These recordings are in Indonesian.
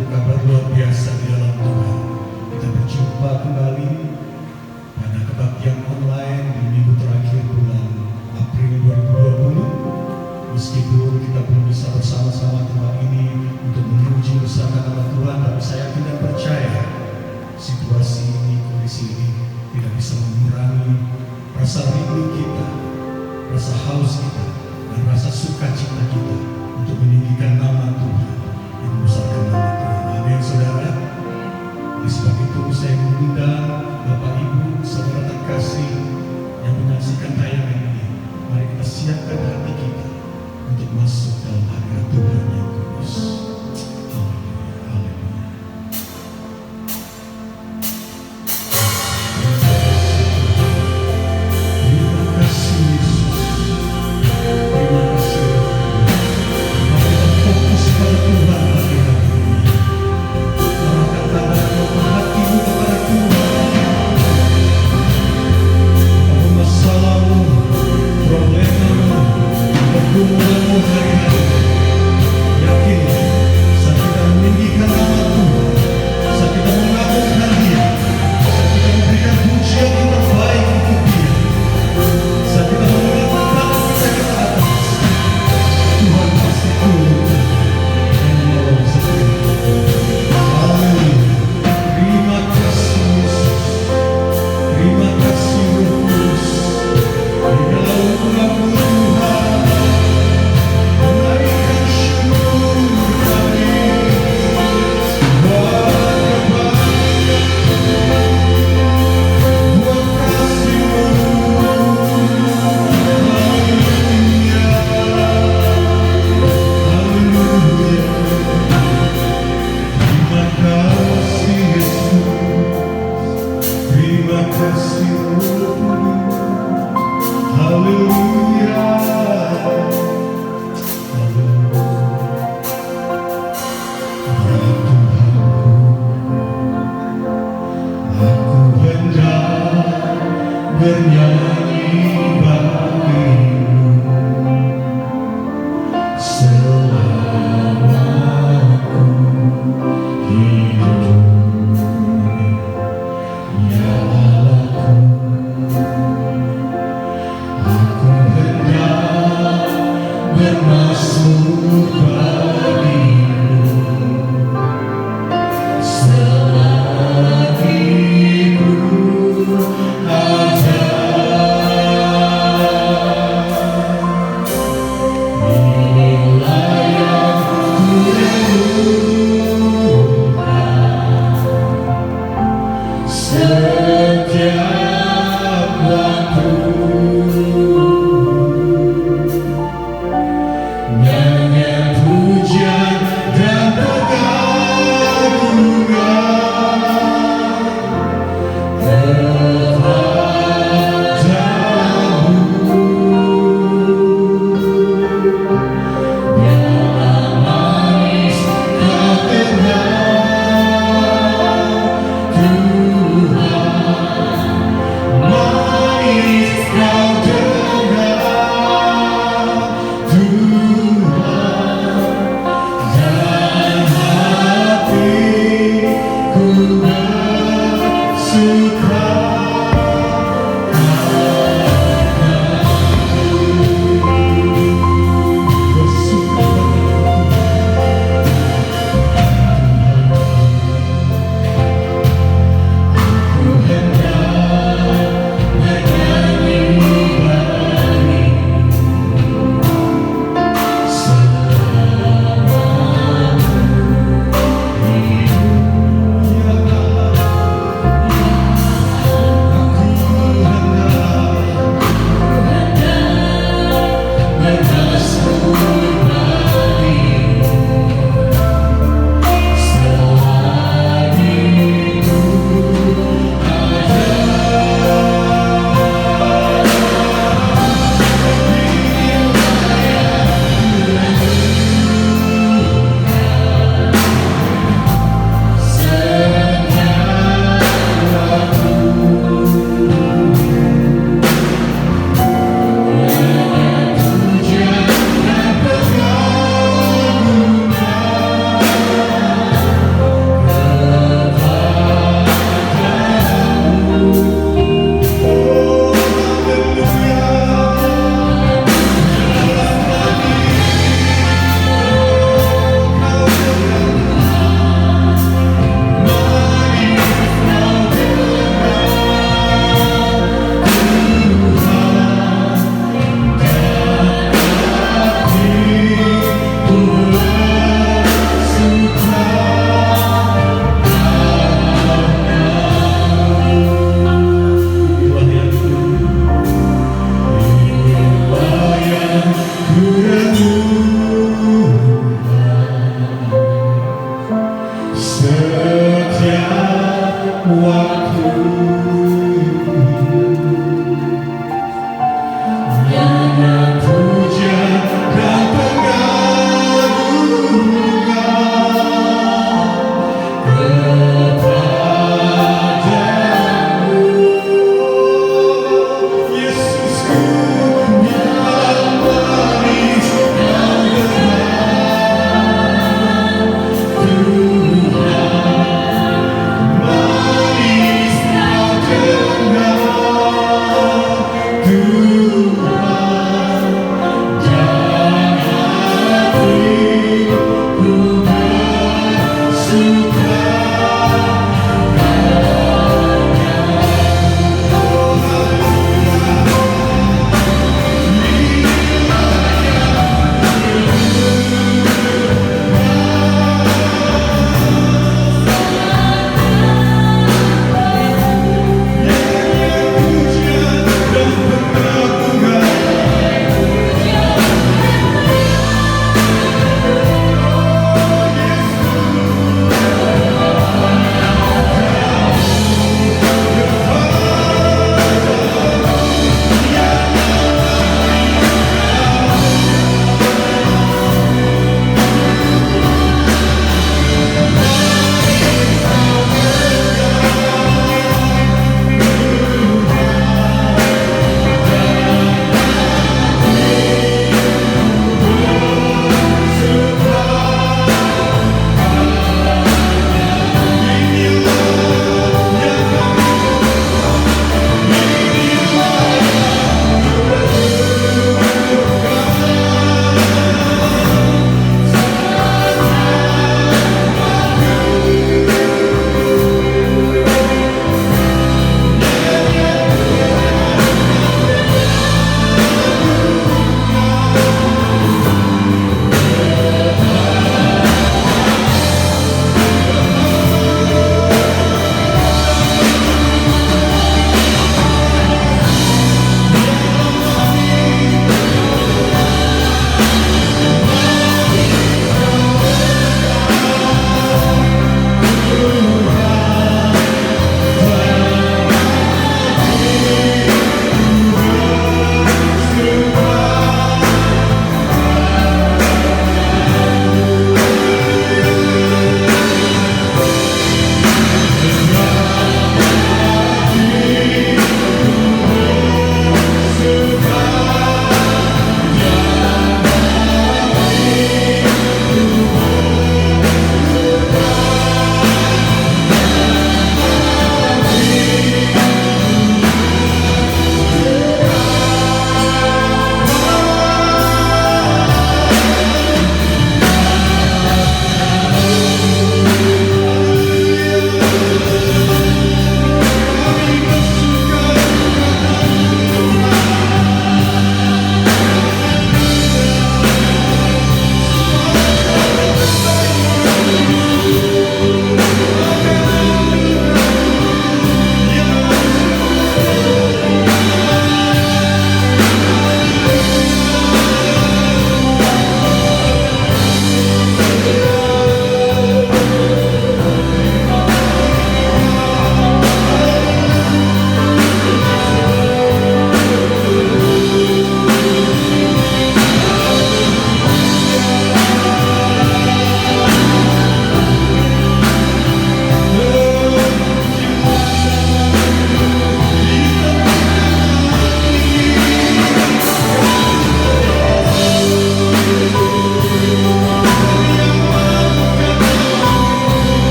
satu kabar luar biasa di dalam Tuhan. Kita berjumpa kembali pada kebaktian online di minggu terakhir bulan April 2020. Meskipun kita belum bisa bersama-sama tempat ini untuk memuji bersama nama Tuhan, tapi saya yakin dan percaya situasi ini, kondisi ini tidak bisa mengurangi rasa rindu kita, rasa haus kita, dan rasa sukacita kita untuk meninggikan nama Tuhan yang membesarkan nama Tuhan. Amin, saudara. Oleh sebab itu saya mengundang Bapak Ibu, saudara terkasih yang menyaksikan tayangan ini. Mari kita siapkan hati kita untuk masuk dalam hadirat Tuhan yang kudus.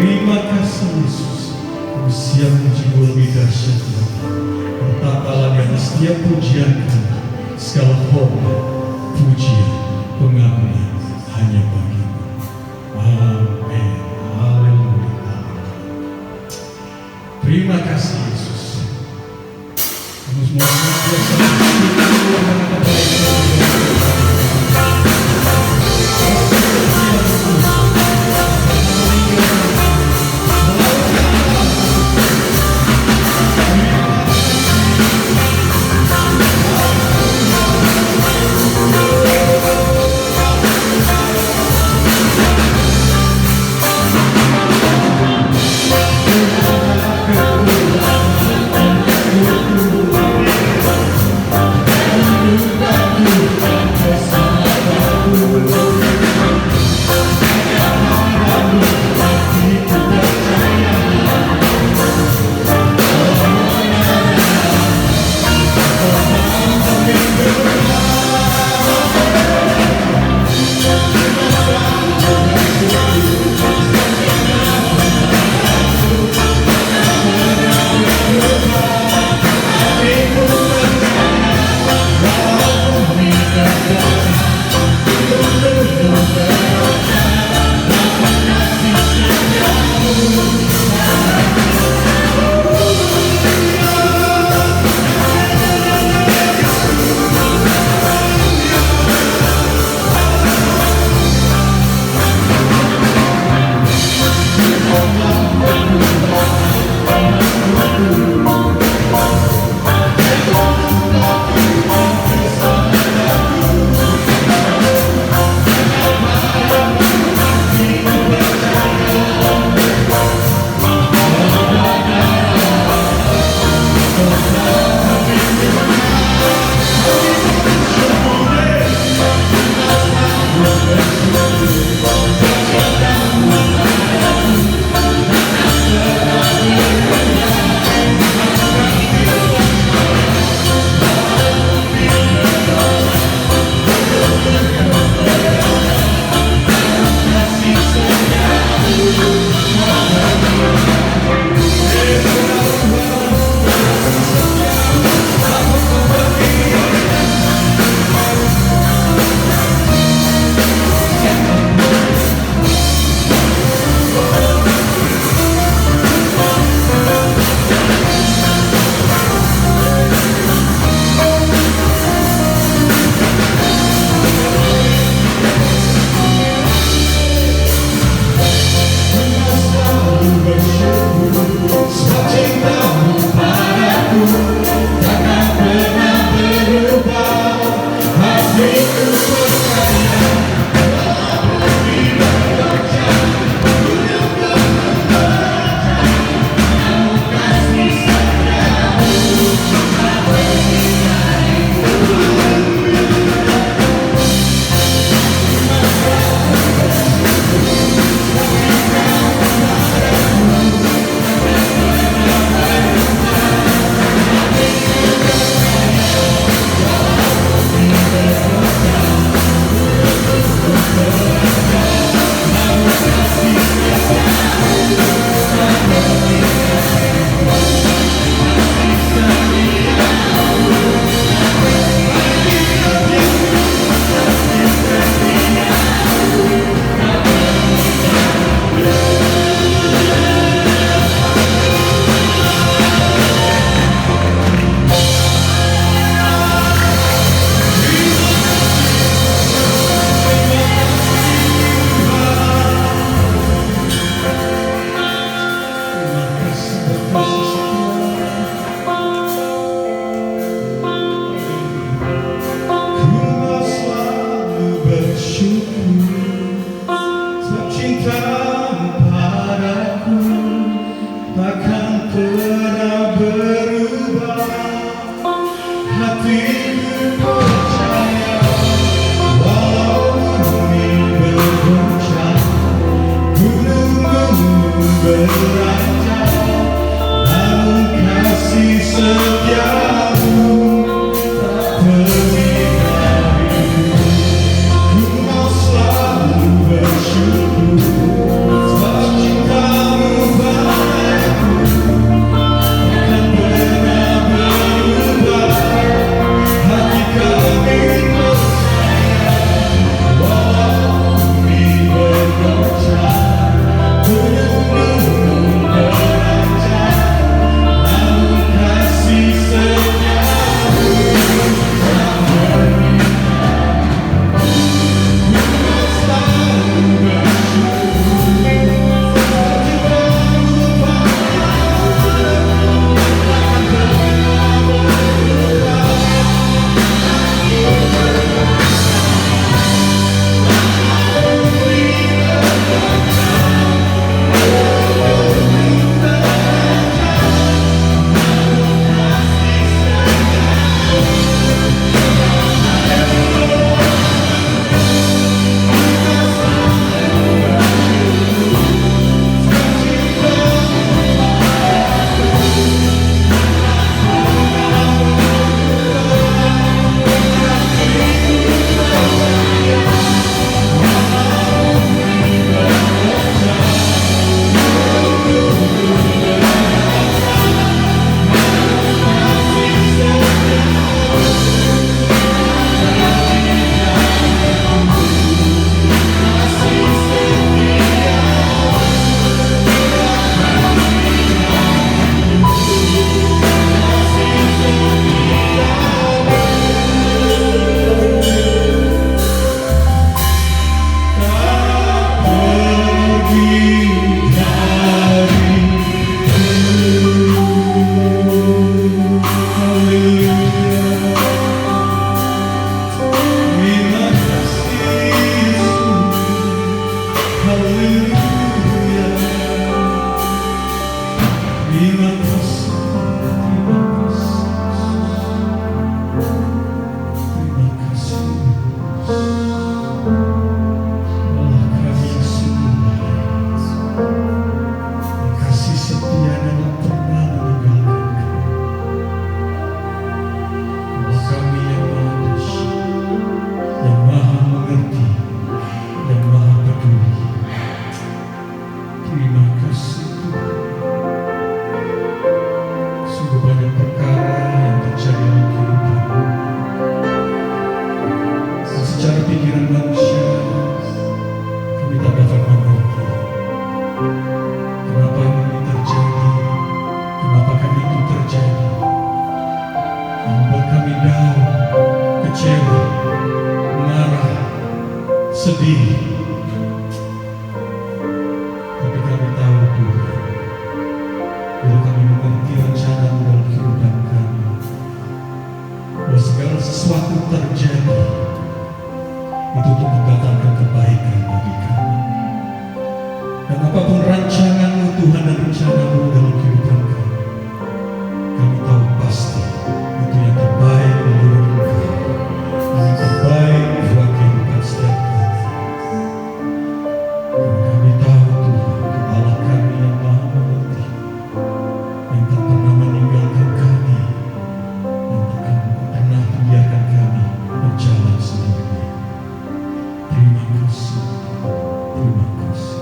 Terima kasih Yesus, siap puji lebih dahsyat bertakalan yang setiap pujian kami, segala hormat, pujian, pengakuan hanya bagi-Mu. Amin. Haleluya. Terima kasih Yesus. Kamu semua senantiasa bersyukur karena kebaikan-Mu. Terima kasih, terima kasih, terima kasih. Allah kami yang sungguh baik, kasih setianya tak pernah meninggalkan kami. Allah kami yang maha dahsyat, yang maha mengerti, yang maha peduli. Terima kasih Tuhan. Sungguh banyak perkara yang terjadi dalam kehidupanmu. Secara pikiran manusia, kami tak dapat mengerti kenapa ini terjadi, kenapa kami itu terjadi. Yang membuat kami down, kecewa, marah, sedih. Tapi kami tahu Tuhan, bila kami mengerti rencana-Mu dalam kehidupan kami, bahwa segala sesuatu terjadi itu untuk mendatangkan kebaikan bagi kami. Dan apapun rancangan-Mu Tuhan dan rencana-Mu dalam kehidupan kami, kami tahu pasti itu yang terbaik menurut Engkau, yang terbaik buat kehidupan setiap kami. Dan kami tahu Tuhan, Allah kami yang maha mengerti, yang tak pernah meninggalkan kami, yang tak pernah membiarkan kami berjalan sendirian. Terima kasih, terima kasih.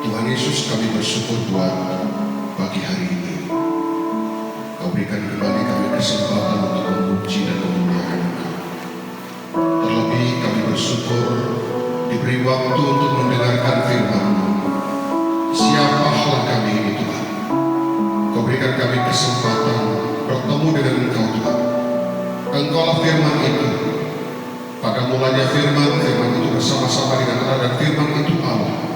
Tuhan Yesus, kami bersyukur buat pagi hari ini. Kau berikan kembali kami kesempatan untuk memuji dan memuliakan Engkau. Terlebih kami bersyukur diberi waktu untuk mendengarkan firman-Mu. Siapalah kami ini Tuhan. Kau berikan kami kesempatan bertemu dengan Engkau Tuhan. Engkaulah firman itu. Pada mulanya firman itu bersama-sama dengan Allah, dan firman itu Allah.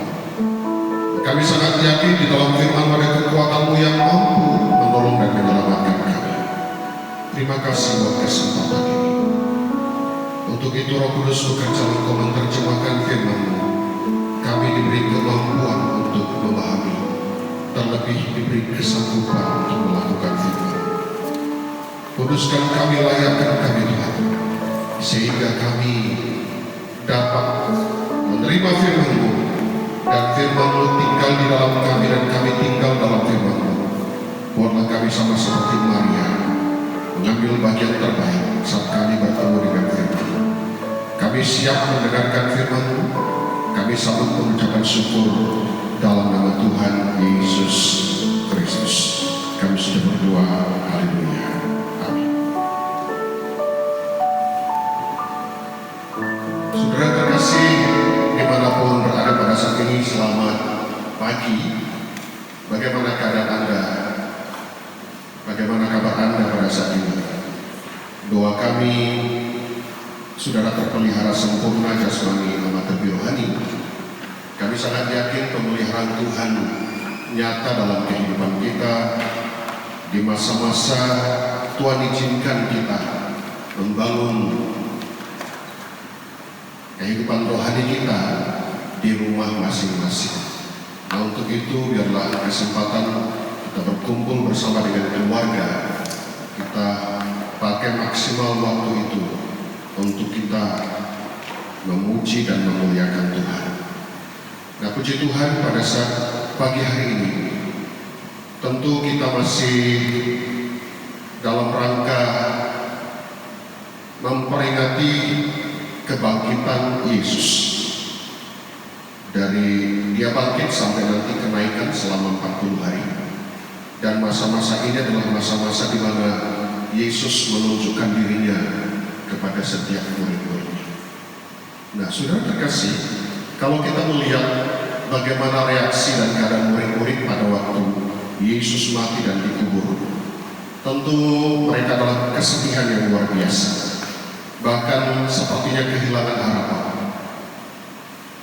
Kami sangat yakin di dalam firman ada kekuatan-Mu yang mampu menolong dan menyelamatkan kami. Terima kasih buat kesempatan ini. Untuk itu Roh Kudus bekerja Engkau menerjemahkan firman-Mu. Kami diberi kemampuan untuk memahami, terlebih diberi kesanggupan untuk melakukan firman. Kuduskan kami, layakkan kami Tuhan, sehingga kami dapat menerima firman-Mu, dan firman-Mu tinggal di dalam kami dan kami tinggal dalam firman-Mu. Buatlah kami sama seperti Maria, mengambil bagian terbaik saat kami bertemu dengan firman-Mu. Kami siap mendengarkan firman-Mu. Kami sambut mengucapkan syukur dalam nama Tuhan Yesus Kristus. Kami sudah berdoa. Haleluya. Amin. Saudara terkasih, dimanapun berada pada saat ini, selamat pagi. Bagaimana keadaan Anda? Bagaimana kabar Anda pada saat ini? Doa kami, saudara terpelihara sempurna jasmani maupun rohani. Kami sangat yakin pemeliharaan Tuhan nyata dalam kehidupan kita. Di masa-masa Tuhan izinkan kita membangun kehidupan rohani kita di rumah masing-masing. Nah, untuk itu biarlah kesempatan kita berkumpul bersama dengan keluarga, kita pakai maksimal waktu itu untuk kita memuji dan memuliakan Tuhan. Nah, puji Tuhan, pada saat pagi hari ini tentu kita masih dalam rangka memperingati kebangkitan Yesus. Dari Dia bangkit sampai nanti kenaikan selama 40 hari. Dan masa-masa ini adalah masa-masa di mana Yesus menunjukkan dirinya kepada setiap murid-muridnya. Nah, saudara terkasih, kalau kita melihat bagaimana reaksi dan keadaan murid-murid pada waktu Yesus mati dan dikubur, tentu mereka adalah kesedihan yang luar biasa. Bahkan sepertinya kehilangan harapan.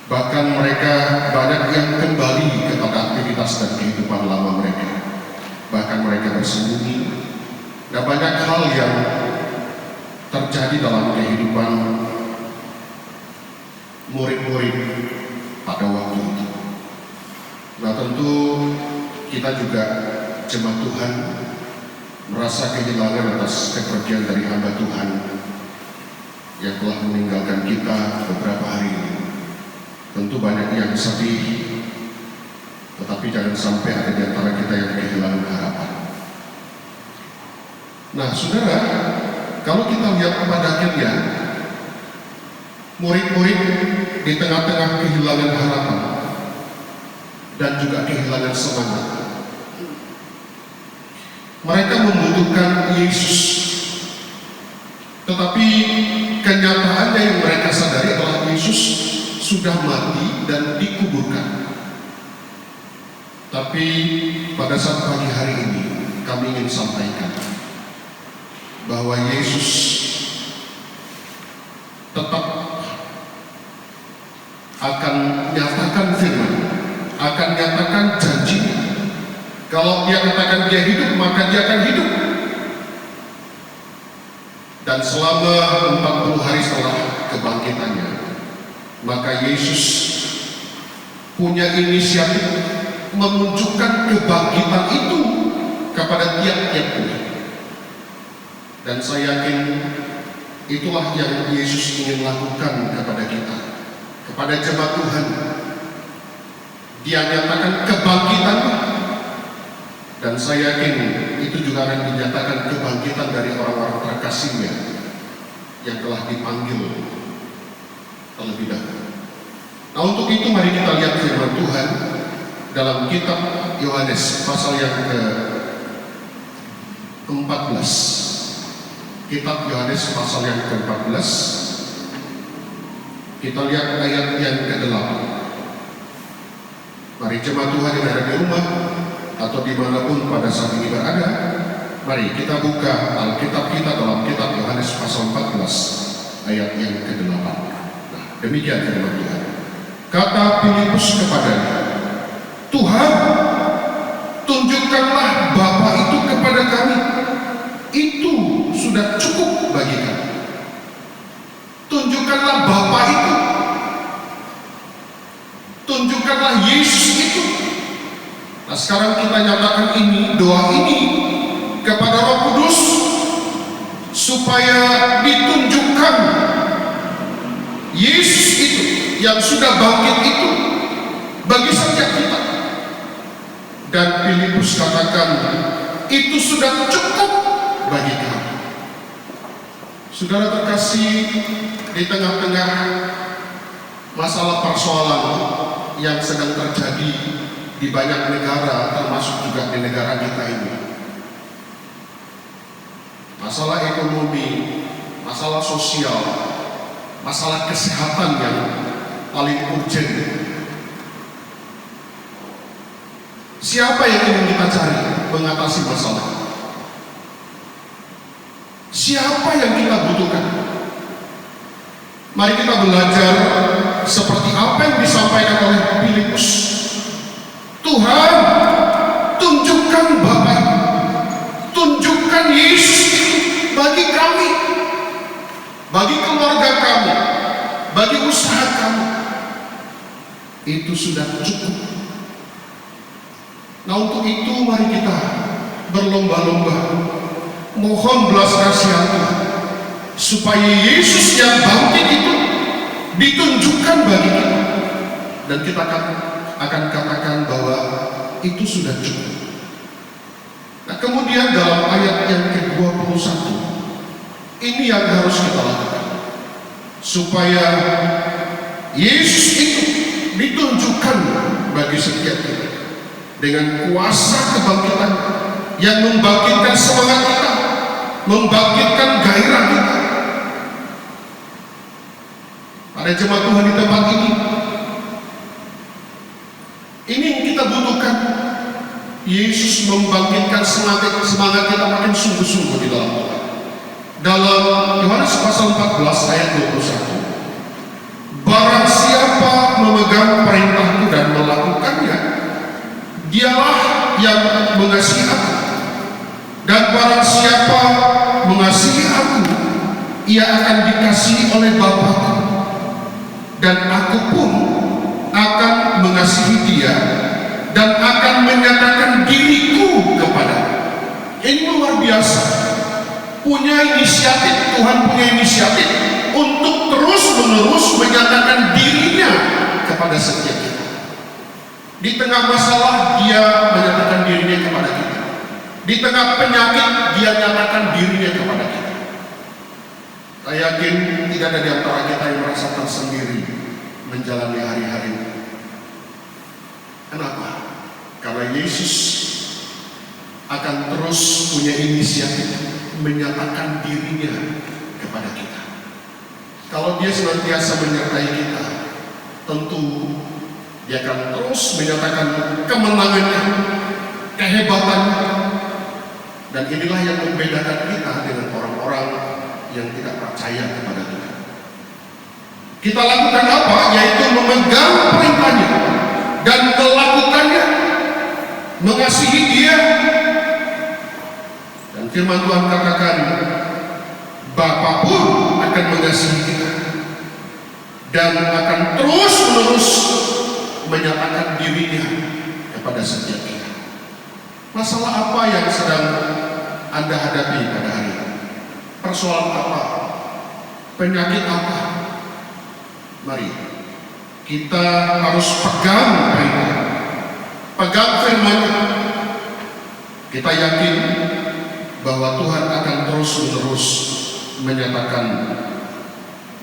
Bahkan mereka banyak yang kembali kepada aktivitas dan kehidupan lama mereka. Bahkan mereka bersembunyi. Dan banyak hal yang terjadi dalam kehidupan murid-murid pada waktu itu. Nah, tentu kita juga jemaat Tuhan merasa kehilangan atas kepergian dari hamba Tuhan yang telah meninggalkan kita beberapa hari ini. Tentu banyak yang sedih, tetapi jangan sampai ada di antara kita yang kehilangan harapan. Nah, saudara, kalau kita lihat pada akhirnya murid-murid di tengah-tengah kehilangan harapan dan juga kehilangan semangat, mereka membutuhkan Yesus. Tetapi kenyataannya yang mereka sadari adalah Yesus sudah mati dan dikuburkan. Tapi pada saat pagi hari ini kami ingin sampaikan bahwa Yesus tetap akan nyatakan firman, akan nyatakan janjinya. Kalau Dia katakan Dia hidup, maka Dia akan hidup. Dan selama 40 hari setelah kebangkitannya, maka Yesus punya inisiatif menunjukkan kebangkitan itu kepada tiap-tiap umat. Dan saya yakin itulah yang Yesus ingin lakukan kepada kita, kepada jemaat Tuhan. Dia nyatakan kebangkitan, dan saya yakin itu juga akan dinyatakan kebangkitan dari orang-orang terkasihnya yang telah dipanggil terlebih dahulu. Nah, untuk itu mari kita lihat firman Tuhan dalam kitab Yohanes pasal yang ke-14. Kitab Yohanes pasal yang ke-14. Kita lihat ayat yang ke-8. Mari jemaat Tuhan yang ada di rumah atau dimanapun pada saat ini berada, mari kita buka Alkitab kita dalam kitab Yohanes pasal 14 ayat yang ke-8. Nah, demikian firman Tuhan. Kata Filipus kepadanya, Tuhan, tunjukkanlah Bapa itu kepada kami. Itu sudah cukup bagi kami. Tunjukkanlah Bapa itu. Tunjukkanlah Yesus itu. Nah, sekarang kita nyatakan ini, doa ini kepada Roh Kudus supaya ditunjukkan Yesus itu yang sudah bangkit itu bagi setiap kita. Dan Filipus katakan itu sudah cukup bagi kami. Saudara terkasih, di tengah-tengah masalah persoalan yang sedang terjadi di banyak negara, termasuk juga di negara kita ini, masalah ekonomi, masalah sosial, masalah kesehatan yang paling urgent. Siapa yang ingin kita cari mengatasi masalah? Siapa yang kita butuhkan? Mari kita belajar seperti apa yang disampaikan oleh Filipus. Tuhan, tunjukkan Bapa itu, tunjukkan Yesus bagi kami, bagi keluarga kami, bagi usaha kami. Itu sudah cukup. Nah, untuk itu mari kita berlomba-lomba mohon belas kasihan Tuhan supaya Yesus yang bangkit itu ditunjukkan bagi kita, dan kita akan katakan bahwa itu sudah cukup. Nah, kemudian dalam ayat yang ke-21 ini yang harus kita lakukan supaya Yesus itu ditunjukkan bagi setiap kita dengan kuasa kebangkitan yang membangkitkan semangat kita, membangkitkan gairah kita. Pada jemaat Tuhan di tempat ini yang kita butuhkan, Yesus membangkitkan semangat kita makin sungguh-sungguh di dalam Tuhan. Dalam Yohanes pasal 14 ayat 21, barang siapa memegang perintahku dan melakukannya, dialah yang mengasihi aku. Dan barang siapa mengasihi aku, ia akan dikasihi oleh Bapa-Ku, dan aku pun akan mengasihi dia dan akan menyatakan diriku kepadanya. Ini luar biasa. Punya inisiatif, Tuhan punya inisiatif untuk terus-menerus menyatakan dirinya kepada setiap kita. Di tengah masalah, dia menyatakan dirinya kepada kita. Di tengah penyakit, dia nyatakan dirinya kepada kita. Saya yakin tidak ada di antara kita yang merasa tersendiri menjalani hari-hari ini. Kenapa? Karena Yesus akan terus punya inisiatif menyatakan dirinya kepada kita. Kalau dia senantiasa menyertai kita, tentu dia akan terus menyatakan kemenangannya, kehebatannya. Dan inilah yang membedakan kita dengan orang-orang yang tidak percaya kepada Tuhan. Kita lakukan apa? Yaitu memegang perintahnya dan melakukannya, mengasihi dia. Dan firman Tuhan katakan, Bapa pun akan mengasihi kita dan akan terus-menerus menyatakan dirinya kepada setiap kita. Masalah apa yang sedang Anda hadapi pada hari ini? Persoalan apa? Penyakit apa? Mari kita harus pegang perintah, pegang firman-Nya. Kita yakin bahwa Tuhan akan terus-menerus menyatakan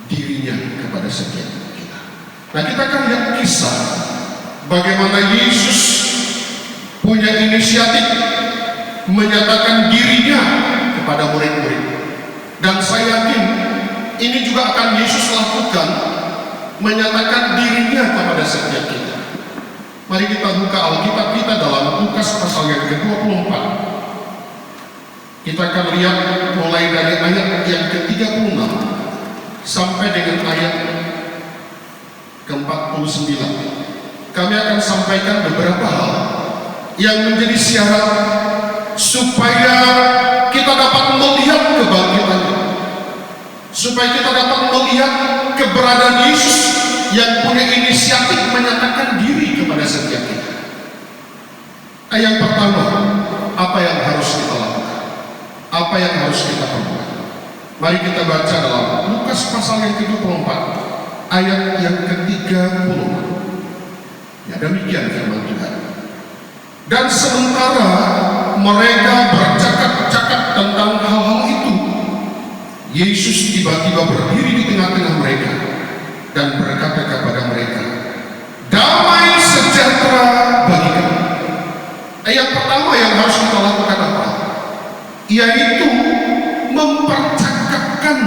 dirinya kepada setiap kita. Nah, kita akan lihat kisah bagaimana Yesus inisiatif menyatakan dirinya kepada murid-murid. Dan saya yakin ini juga akan Yesus lakukan, menyatakan dirinya kepada setiap kita. Mari kita buka Alkitab kita dalam Lukas pasal yang ke-24. Kita akan lihat mulai dari ayat yang ke-36 sampai dengan ayat ke-49. Kami akan sampaikan beberapa hal yang menjadi syarat supaya kita dapat melihat kebangkitannya, supaya kita dapat melihat keberadaan Yesus yang punya inisiatif menyatakan diri kepada setiap kita. Yang pertama, apa yang harus kita lakukan, apa yang harus kita perbuat. Mari kita baca dalam Lukas pasal yang ke-24 ayat yang ke-30. Ya, demikian firman Tuhan. Dan sementara mereka bercakap-cakap tentang hal-hal itu, Yesus tiba-tiba berdiri di tengah-tengah mereka dan berkata kepada mereka, "Damai sejahtera bagi kamu." Yang pertama yang harus kita lakukan apa? Yaitu mempercakapkan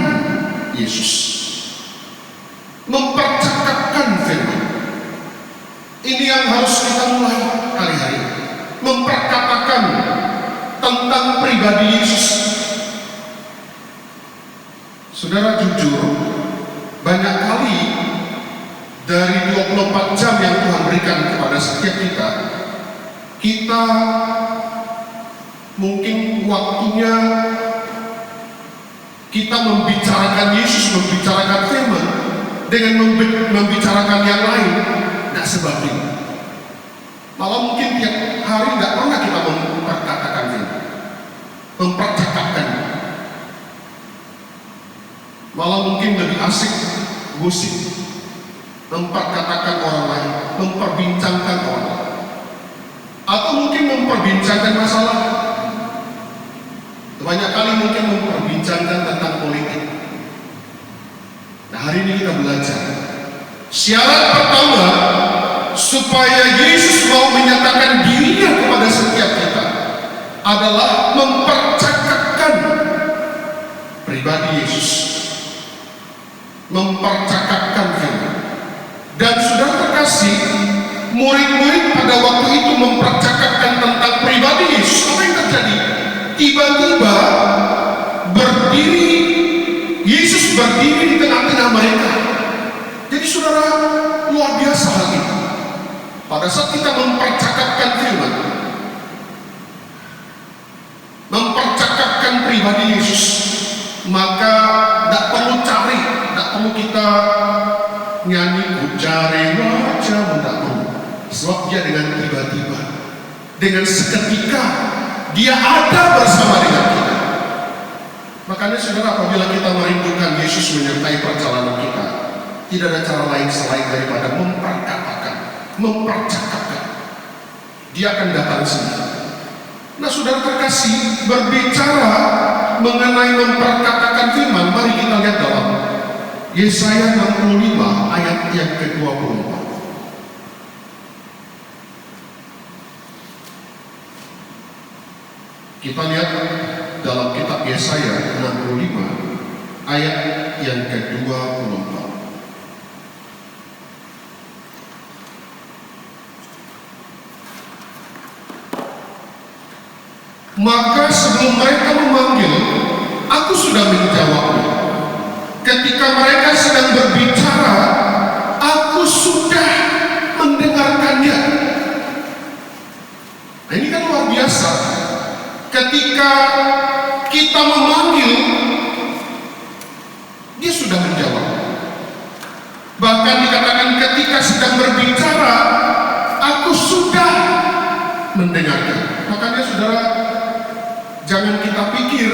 Yesus, mempercakapkan firman. Ini yang harus kita mulai hari-hari, memperkatakan tentang pribadi Yesus. Saudara, jujur, banyak kali dari 24 jam yang Tuhan berikan kepada setiap kita, kita mungkin waktunya kita membicarakan Yesus, membicarakan firman dengan membicarakan yang lain, tidak sebanding. Malah mungkin tiap hari tidak pernah kita memperkatakan firman, mempercakapkan. Malah mungkin lebih asik gosip, memperkatakan orang lain, memperbincangkan orang lain, atau mungkin memperbincangkan masalah. Banyak kali mungkin memperbincangkan tentang politik. Nah, hari ini kita belajar syarat pertama supaya Yesus mau menyatakan dirinya kepada setiap kita adalah mempercakapkan pribadi Yesus, mempercakapkan firman. Dan sudah terkasih, murid-murid pada waktu itu mempercakapkan tentang pribadi Yesus. Apa yang terjadi? Tiba-tiba Yesus berdiri di tengah-tengah mereka. Jadi saudara, luar biasa hal ini. Pada saat kita mempercakapkan firman, mempercakapkan pribadi Yesus, maka tidak perlu cari, tidak perlu kita nyanyi cari wajah, tidak perlu. Sebab dia dengan tiba-tiba, dengan seketika, dia ada bersama dengan kita. Makanya saudara, apabila kita merindukan Yesus menyertai perjalanan kita, tidak ada cara lain selain daripada memperkatakan, mempercakapkan. Dia akan datang sendiri. Nah saudara terkasih, berbicara mengenai memperkatakan firman, mari kita lihat dalam Yesaya 65 ayat yang ke-24. Kita lihat dalam kitab Yesaya 65 ayat yang ke-24. Maka sebelum mereka memanggil, aku sudah menjawabnya. Ketika mereka sedang berbicara, aku sudah mendengarkannya. Nah, ini kan luar biasa. Ketika kita memanggil, dia sudah menjawab. Bahkan dikatakan ketika sedang berbicara, aku sudah mendengarkan. Makanya saudara, jangan kita pikir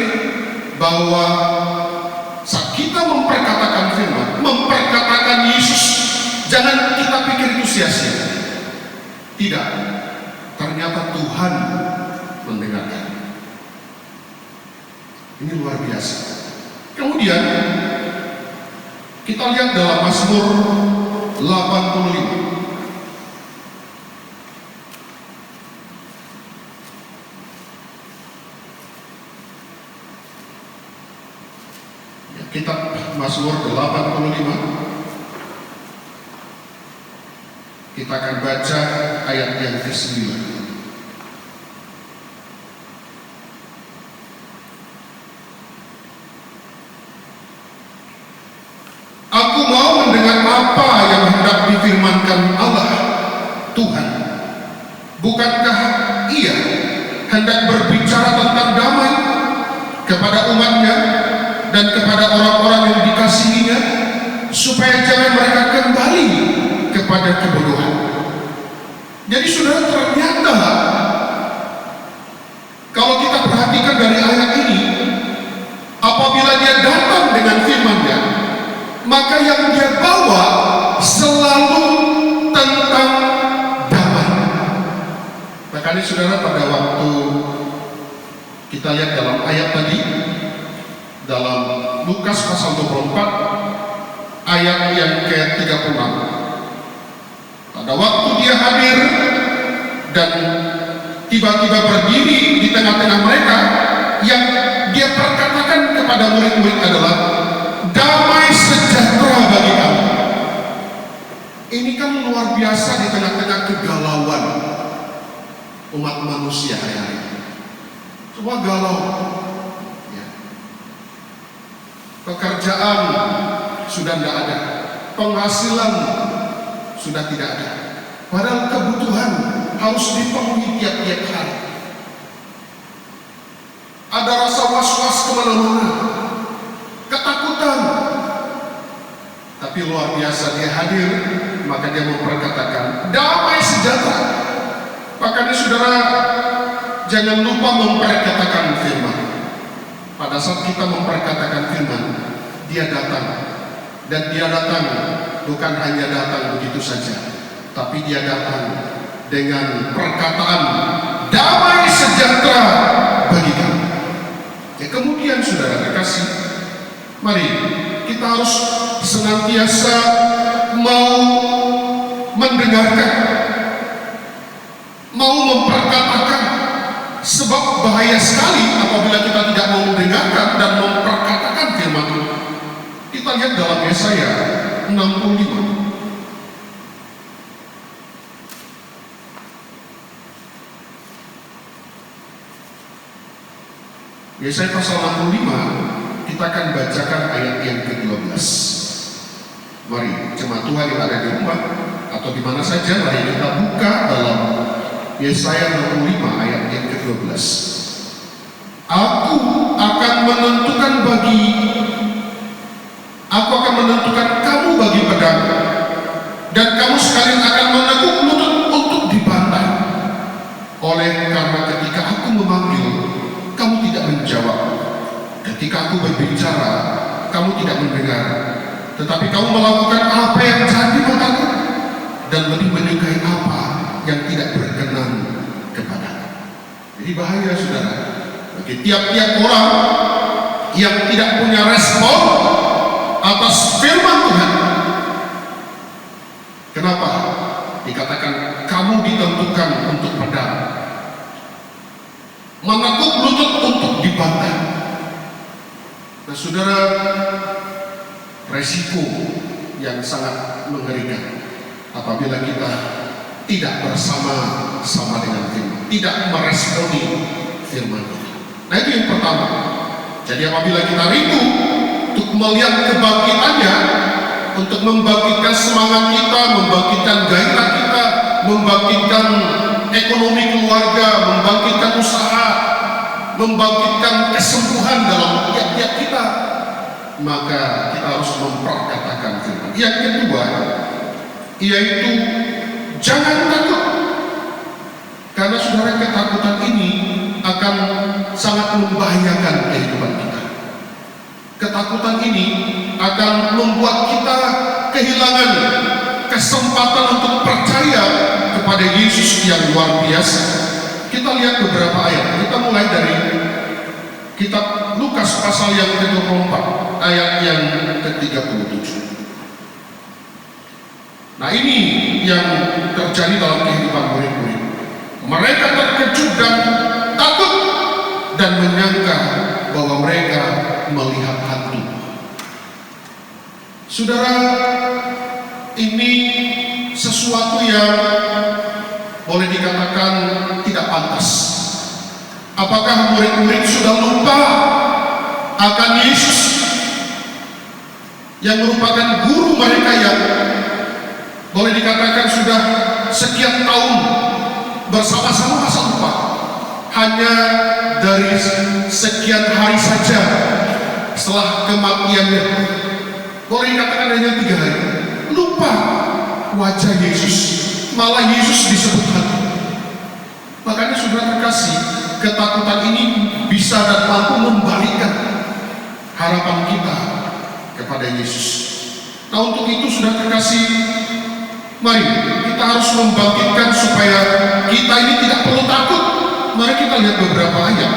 bahwa saat kita memperkatakan firman, memperkatakan Yesus, jangan kita pikir itu sia-sia. Tidak. Ternyata Tuhan mendengarkan. Ini luar biasa. Kemudian kita lihat dalam Mazmur 85. kitab Mazmur 85. Kita akan baca ayat yang ke-9. Aku mau mendengar apa yang hendak difirmankan Allah Tuhan. Bukankah Ia hendak berbicara tentang damai kepada umatnya dan kepada orang-orang yang dikasihinya, supaya jangan mereka kembali kepada kebodohan. Jadi saudara, ternyata kalau kita perhatikan dari ayat ini, apabila dia datang dengan firman-Nya, maka yang dia bawa selalu tentang damai. Makanya saudara, pada waktu kita lihat dalam ayat tadi, dalam Lukas pasal 24 ayat yang ke-36, pada waktu dia hadir dan tiba-tiba berdiri di tengah-tengah mereka, yang dia perkatakan kepada murid-murid adalah damai sejahtera bagi kamu. Ini kan luar biasa di tengah-tengah kegalauan umat manusia hari-hari. Semua galau. Pekerjaan sudah tidak ada, penghasilan sudah tidak ada, padahal kebutuhan harus dipenuhi tiap-tiap hari. Ada rasa was-was kemana-mana, ketakutan. Tapi luar biasa, dia hadir, maka dia memperkatakan damai sejahtera. Makanya saudara, jangan lupa memperkatakan firman. Pada saat kita memperkatakan firman, dia datang. Dan dia datang bukan hanya datang begitu saja, tapi dia datang dengan perkataan damai sejahtera bagi kamu. Ya, kemudian saudara terkasih, mari kita harus senantiasa mau mendengarkan, mau memperkatakan. Sebab bahaya sekali apabila kita tidak mau mendengarkan dan memperkatakan firman Tuhan. Kita lihat dalam Yesaya 65. Yesaya pasal 65, kita akan bacakan ayat yang ke-12. Mari jemaat Tuhan yang ada di rumah atau di mana saja, mari kita buka dalam Yesaya 65 ayat yang ke-12. Aku akan menentukan kamu bagi pedang, dan kamu sekalian akan menekuk lutut untuk dibantai. Oleh karena ketika aku memanggil, kamu tidak menjawab. Ketika aku berbicara, kamu tidak mendengar. Tetapi kamu melakukan apa yang jadi mataku, dan lebih menyukai apa yang tidak berkenan kepada. Jadi bahaya saudara bagi tiap-tiap orang yang tidak punya respon atas firman Tuhan. Kenapa? Dikatakan kamu ditentukan untuk pedang, menekuk lutut untuk dibantai. Nah saudara, resiko yang sangat mengerikan apabila kita tidak bersama-sama dengan firman, tidak meresponi firman. Nah itu yang pertama. Jadi apabila kita rindu untuk melihat kebangkitannya, untuk membangkitkan semangat kita, membangkitkan gairah kita, membangkitkan ekonomi keluarga, membangkitkan usaha, membangkitkan kesembuhan dalam tiap-tiap kita, maka kita harus memperkatakan firman. Yang kedua, yaitu jangan takut, karena saudara, ketakutan ini akan sangat membahayakan kehidupan kita. Ketakutan ini akan membuat kita kehilangan kesempatan untuk percaya kepada Yesus yang luar biasa. Kita lihat beberapa ayat. Kita mulai dari kitab Lukas pasal yang ke-24 ayat yang ke-37. Nah ini yang terjadi dalam kehidupan murid-murid. Mereka terkejut dan takut dan menyangka bahwa mereka melihat hantu. Saudara, ini sesuatu yang boleh dikatakan tidak pantas. Apakah murid-murid sudah lupa akan Yesus yang merupakan guru mereka yang boleh dikatakan sudah sekian tahun bersama-sama, masa lupa? Hanya dari sekian hari saja setelah kematiannya, boleh dikatakan hanya 3 hari, lupa wajah Yesus, malah Yesus disebut hantu. Makanya saudara terkasih, ketakutan ini bisa dan mampu membalikkan harapan kita kepada Yesus. Nah, untuk itu saudara terkasih, mari kita harus membangkitkan supaya kita ini tidak perlu takut. Mari kita lihat beberapa ayat.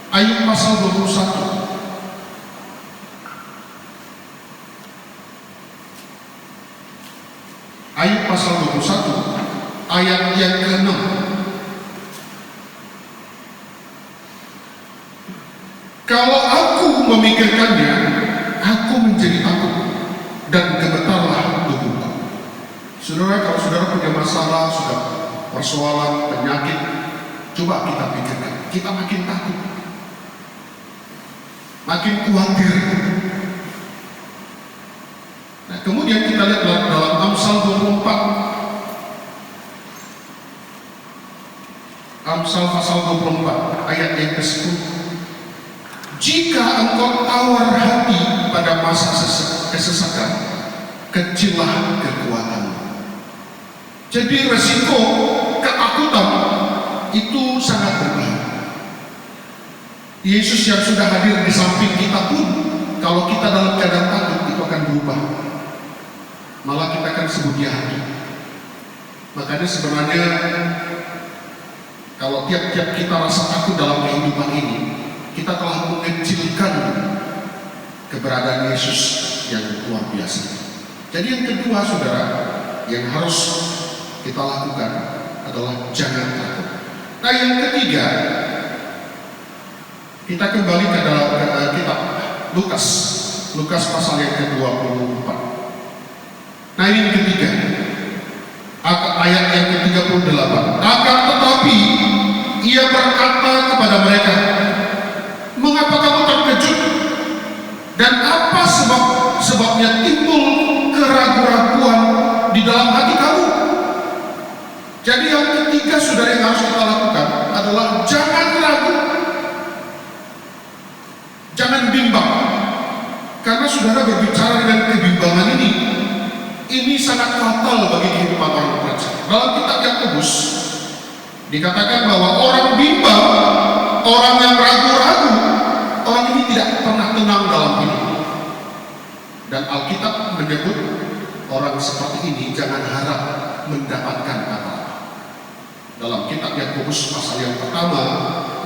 Ayat pasal 21. Ayat pasal 21, ayat yang ke-6. Kalau aku memikirkannya, aku menjadi takut dan gemetarlah tubuhku. Saudara, kalau saudara punya masalah, sudah persoalan, penyakit, coba kita pikirkan, kita makin takut, makin khawatir. Nah, kemudian kita lihat dalam Amsal 24. Amsal pasal 24 ayat yang ke-10. Jika engkau tawar hati pada masa kesesakan, kecillah kekuatanmu. Jadi resiko ketakutan itu sangat berbahaya. Yesus yang sudah hadir di samping kita pun, kalau kita dalam keadaan takut, itu akan berubah. Malah kita akan sebut dia hantu. Makanya sebenarnya kalau tiap-tiap kita rasa takut dalam kehidupan ini, kita telah mengecilkan keberadaan Yesus yang luar biasa. Jadi yang kedua saudara, yang harus kita lakukan adalah jangan takut. Nah, yang ketiga, kita kembali ke dalam kitab Lukas pasal yang ke-24. Nah, ini yang ketiga, ayat yang ke-38. Akan tetapi ia berkata kepada mereka, mengapa kamu terkejut? Dan apa sebabnya timbul keraguan-raguan di dalam hati kamu? Jadi yang ketiga saudara yang harus kita lakukan adalah jangan ragu, jangan bimbang. Karena saudara berbicara dengan kebimbangan ini sangat fatal bagi kehidupan orang percaya. Dalam kitab Yakobus dikatakan bahwa orang bimbang, orang yang ragu-ragu, orang ini tidak pernah tenang dalam hidup. Dan Alkitab menyebut orang seperti ini jangan harap mendapatkan apa-apa. Dalam kitab Yakobus pasal yang pertama,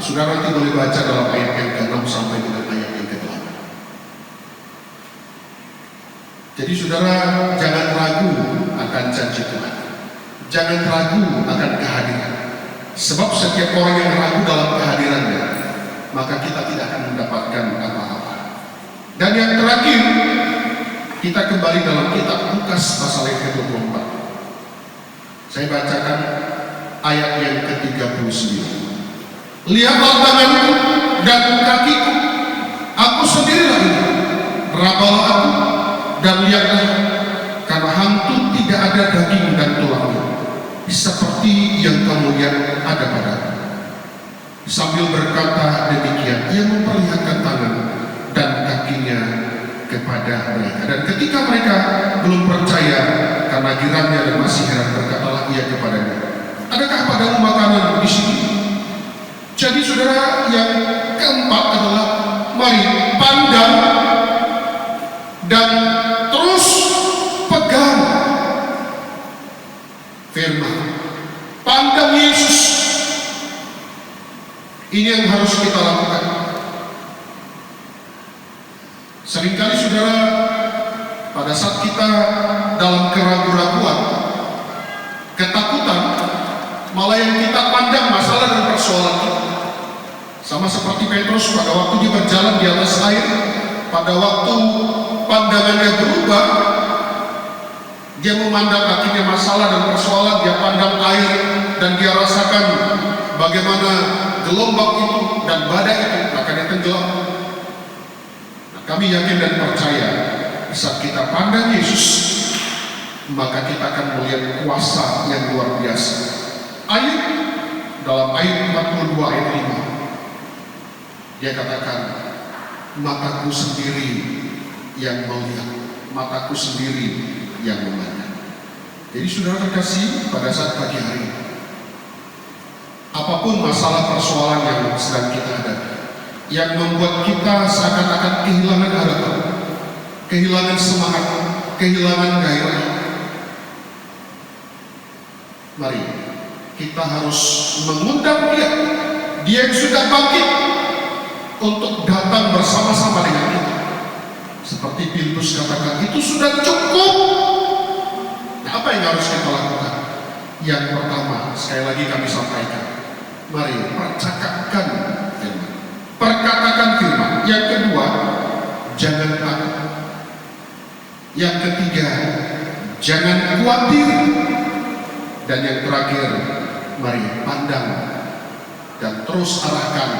saudara nanti boleh baca dalam ayat yang ke-6 sampai dengan ayat yang ke-8. Jadi saudara jangan ragu akan janji Tuhan, jangan ragu akan kehadiran. Sebab setiap orang yang ragu dalam kehadirannya, maka kita tidak akan mendapatkan apa-apa. Dan yang terakhir, kita kembali dalam kitab Lukas pasal yang ke-24. Saya bacakan ayat yang ke-39. Lihatlah tanganku dan kakiku, aku sendirilah ini. Rabalah aku dan lihatlah, karena hantu tidak ada daging dan tulangnya, seperti yang kamu lihat ada padaku. Sambil berkata demikian, ia memperlihatkan tangan dan kakinya kepada mereka. Dan ketika mereka belum percaya karena girangnya dan masih heran, berkatalah ia kepadanya, adakah padamu makanan di sini? Jadi saudara, yang keempat adalah mari pandang dan terus pegang firman, pandang Yesus. Ini yang harus kita lakukan. Seringkali saudara, pada saat kita dalam keraguan-raguan, ketakutan, malah yang kita pandang masalah dan persoalan kita. Sama seperti Petrus pada waktu dia berjalan di atas air, pada waktu pandangannya berubah. Dia memandang akhirnya masalah dan persoalan, dia pandang air dan dia rasakan bagaimana gelombang itu dan badai itu akan tenggelam. Nah, kami yakin dan percaya saat kita pandang Yesus, maka kita akan melihat kuasa yang luar biasa. Ayub dalam Ayub 42 ayat 5, dia katakan, mataku sendiri yang melihat, mataku sendiri yang memandang. Jadi saudara terkasih, pada saat pagi hari, apapun masalah persoalan yang sedang kita hadapi, yang membuat kita seakan-akan kehilangan harapan, kehilangan semangat, kehilangan gairah, mari kita harus mengundang dia yang sudah bangkit untuk datang bersama-sama dengan kita. Seperti Filipus katakan, itu sudah cukup. Nah, apa yang harus kita lakukan? Yang pertama, sekali lagi kami sampaikan, mari percakapkan firman, perkatakan firman. Yang kedua, jangan takut. Yang ketiga, jangan khawatir. Dan yang terakhir, mari pandang dan terus arahkan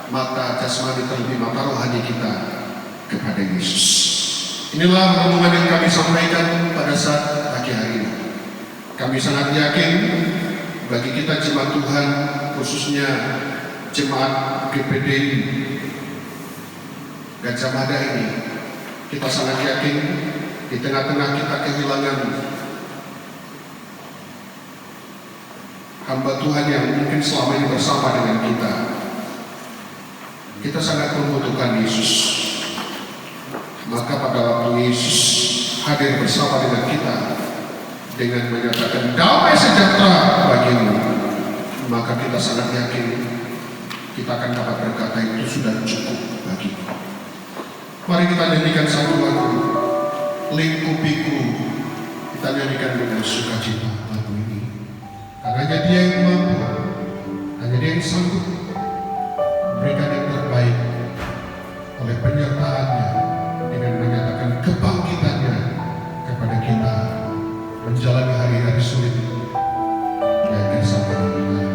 mata jasmani terlebih mata rohani kita kepada Yesus. Inilah renungan yang kami sampaikan pada saat pagi hari ini. Kami sangat yakin bagi kita jemaat Tuhan, khususnya jemaat GPDI Gajah Mada ini, kita sangat yakin di tengah-tengah kita kehilangan hamba Tuhan yang mungkin selama ini bersama dengan kita. Kita sangat membutuhkan Yesus. Maka pada waktu Yesus hadir bersama dengan kita dengan menyatakan damai sejahtera bagimu, maka kita sangat yakin kita akan dapat berkata itu sudah cukup bagiku. Mari kita nyanyikan satu lagu, Lingkupiku. Kita nyanyikan dengan sukacita lagu ini, karena hanya Dia yang mampu, hanya Dia yang sanggup memberikan yang terbaik oleh penyertaannya dengan menyatakan kebangkitannya kepada kita menjalani hari-hari sulit yang bersama dengan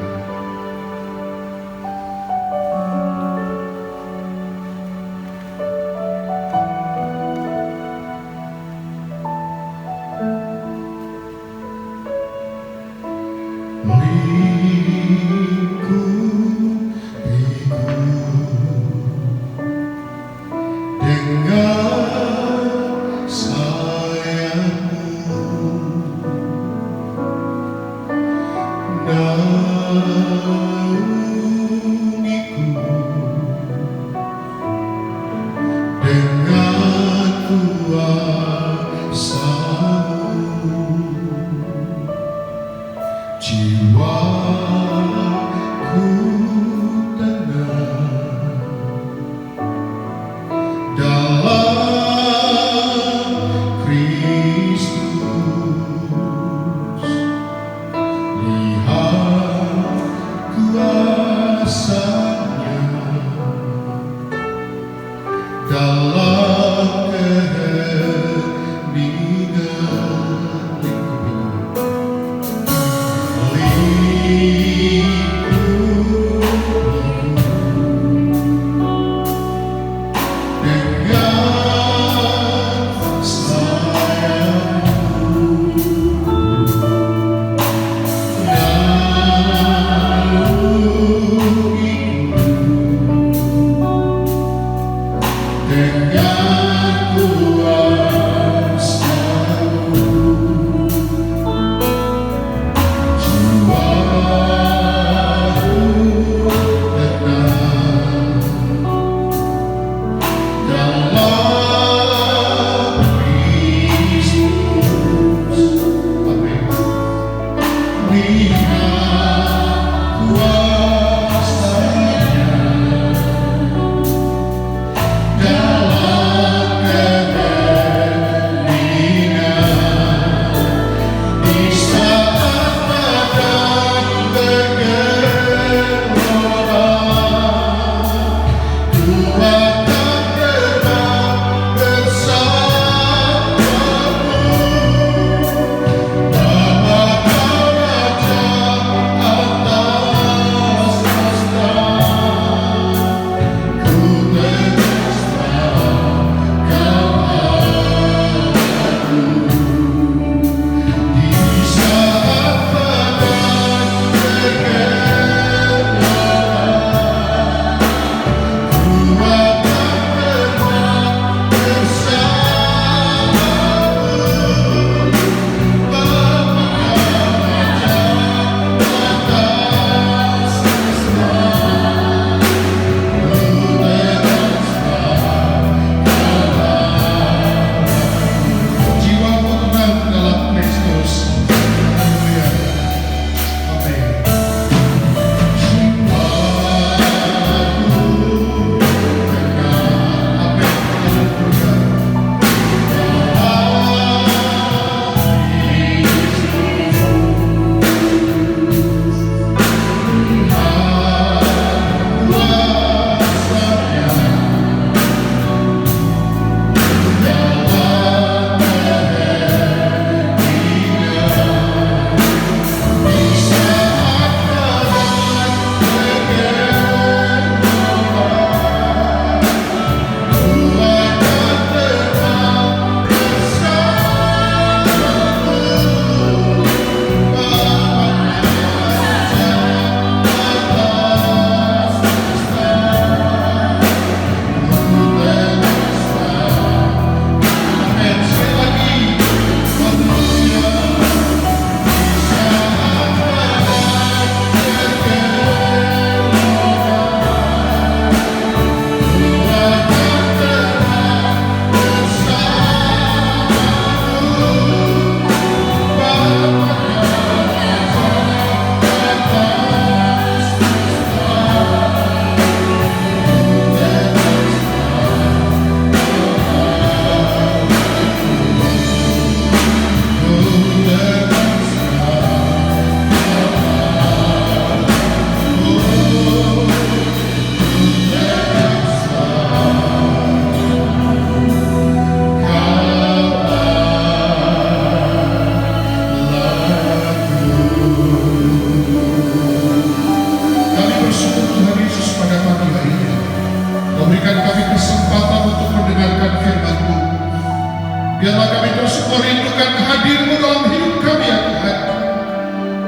Biarlah kami terus merindukan hadir-Mu dalam hidup kami ya Tuhan.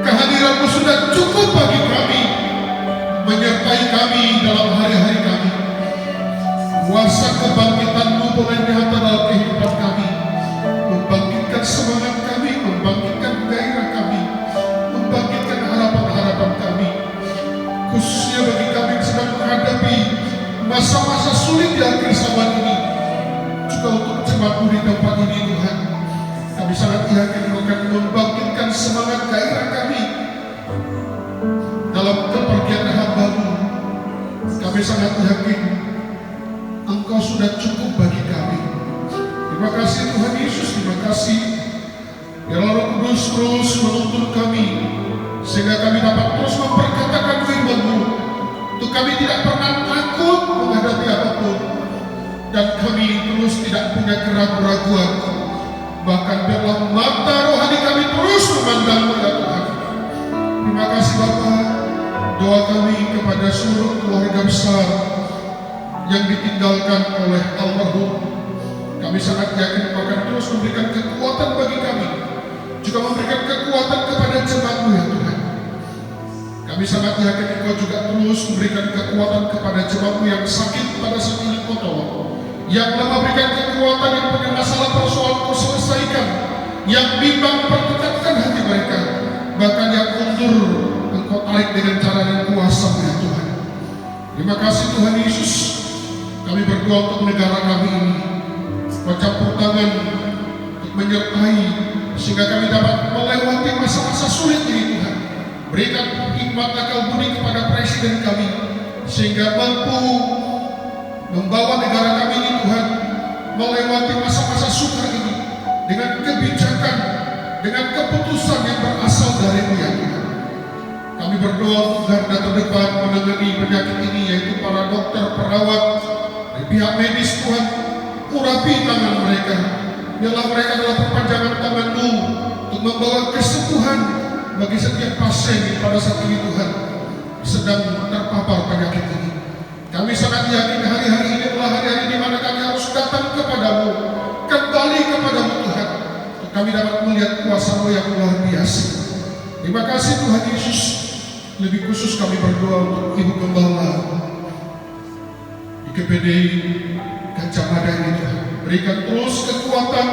Kehadiran-Mu sudah cukup bagi kami, menyertai kami dalam hari-hari kami. Kuasa kebangkitan-Mu boleh nyata dalam kehidupan kami, membangkitkan semangat kami, membangkitkan gairah kami, membangkitkan harapan-harapan kami, khususnya bagi kami yang sedang menghadapi masa-masa sulit di akhir zaman ini. Juga untuk jemaat-Mu di tempat ini Tuhan, kami sangat yakin Engkau akan membangkitkan semangat gairah kami dalam kepergian hamba-Mu. Kami sangat yakin Engkau sudah cukup bagi kami. Terima kasih Tuhan Yesus, terima kasih. Biarlah Roh Kudus terus menuntun kami, sehingga kami dapat terus memperkatakan firman-Mu. Untuk kami tidak pernah takut menghadapi apapun, dan kami terus tidak punya keraguan-keraguan. Bahkan biarlah mata rohani kami terus memandang-Mu ya Tuhan. Terima kasih Bapa. Doa kami kepada seluruh keluarga besar yang ditinggalkan oleh almarhum, kami sangat yakin Engkau akan terus memberikan kekuatan bagi kami, juga memberikan kekuatan kepada jemaat-Mu ya Tuhan. Kami sangat yakin Engkau juga terus memberikan kekuatan kepada jemaat-Mu yang sakit pada saat ini Kau tolong, yang memberikan kekuatan yang punya masalah persoalan Kau selesaikan, yang bimbang perketatkan hati mereka, bahkan yang mundur Engkau tarik dengan cara dan kuasa-Mu ya Tuhan. Terima kasih Tuhan Yesus. Kami berdoa untuk negara kami ini, Kau campur tangan untuk menyertai, sehingga kami dapat melewati masa-masa sulit ini Tuhan. Berikan hikmat akal budi kepada presiden kami, sehingga mampu membawa negara kami ini Tuhan melewati masa-masa sukar ini dengan kebijakan, dengan keputusan yang berasal dari-Mu ya Tuhan. Kami berdoa untuk garda terdepan menangani penyakit ini, yaitu para dokter, perawat, dari pihak medis Tuhan. Urapi tangan mereka, biarlah mereka adalah perpanjangan tangan-Mu untuk membawa kesembuhan bagi setiap pasien pada saat ini Tuhan sedang terpapar penyakit ini. Kami sangat yakin hari-hari ini adalah hari-hari di mana kami harus datang kepada-Mu, kembali kepada-Mu Tuhan, untuk kami dapat melihat kuasa-Mu yang luar biasa. Terima kasih Tuhan Yesus. Lebih khusus kami berdoa untuk Ibu Gembala di GPDI Gajah Mada ini Tuhan. Berikan terus kekuatan,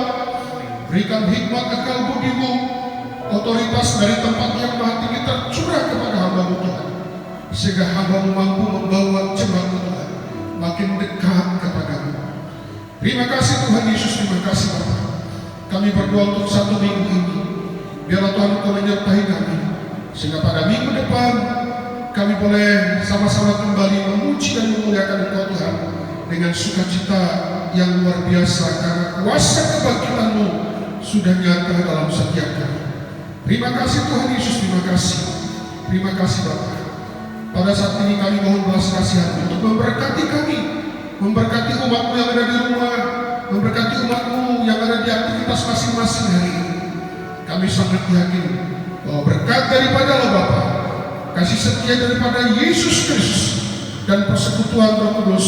berikan hikmat akal budi-Mu, otoritas dari tempat yang maha tinggi tercurah kepada hamba-Mu Tuhan, sehingga hamba-Mu mampu membawa jemaat-Mu Tuhan makin dekat kepada-Mu. Terima kasih Tuhan Yesus, terima kasih Bapa. Kami berdoa untuk satu minggu ini, biarlah Tuhan Engkau menyertai kami, sehingga pada minggu depan kami boleh sama-sama kembali memuji dan memuliakan Engkau Tuhan dengan sukacita yang luar biasa, karena kuasa kebangkitan-Mu sudah nyata dalam setiap kami. Terima kasih Tuhan Yesus, terima kasih. Terima kasih Bapa. Pada saat ini kami mohon belas kasihan untuk memberkati kami, memberkati umat-Mu yang ada di rumah, memberkati umat-Mu yang ada di aktivitas masing-masing hari ini. Kami sangat yakin bahwa berkat daripada Allah Bapa, kasih setia daripada Yesus Kristus, dan persekutuan Roh Kudus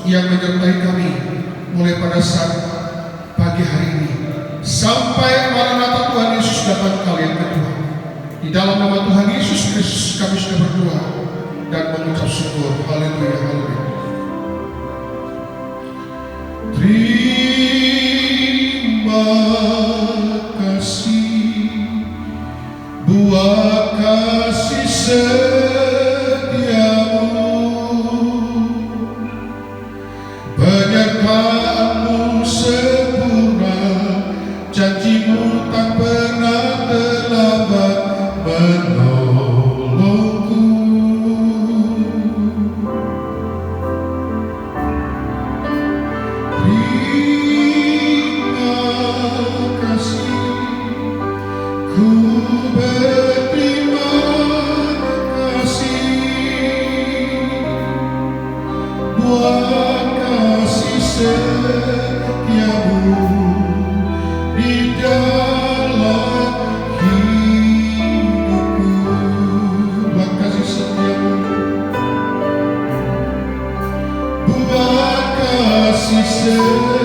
yang menyertai kami mulai pada saat pagi hari ini sampai Maranatha Tuhan Yesus datang kali yang kedua. Di dalam nama Tuhan Yesus Kristus kami sudah berdoa dan mengucap syukur. Haleluya, haleluya. Terima kasih buat kasih setiamu, penyertaan-Mu sempurna, janji-Mu tak pernah terlambat menolongku. Terima kasih, ku berterima kasih buat kasih setiamu di dalam hidupku. Buat kasih setiamu, buat kasih setiamu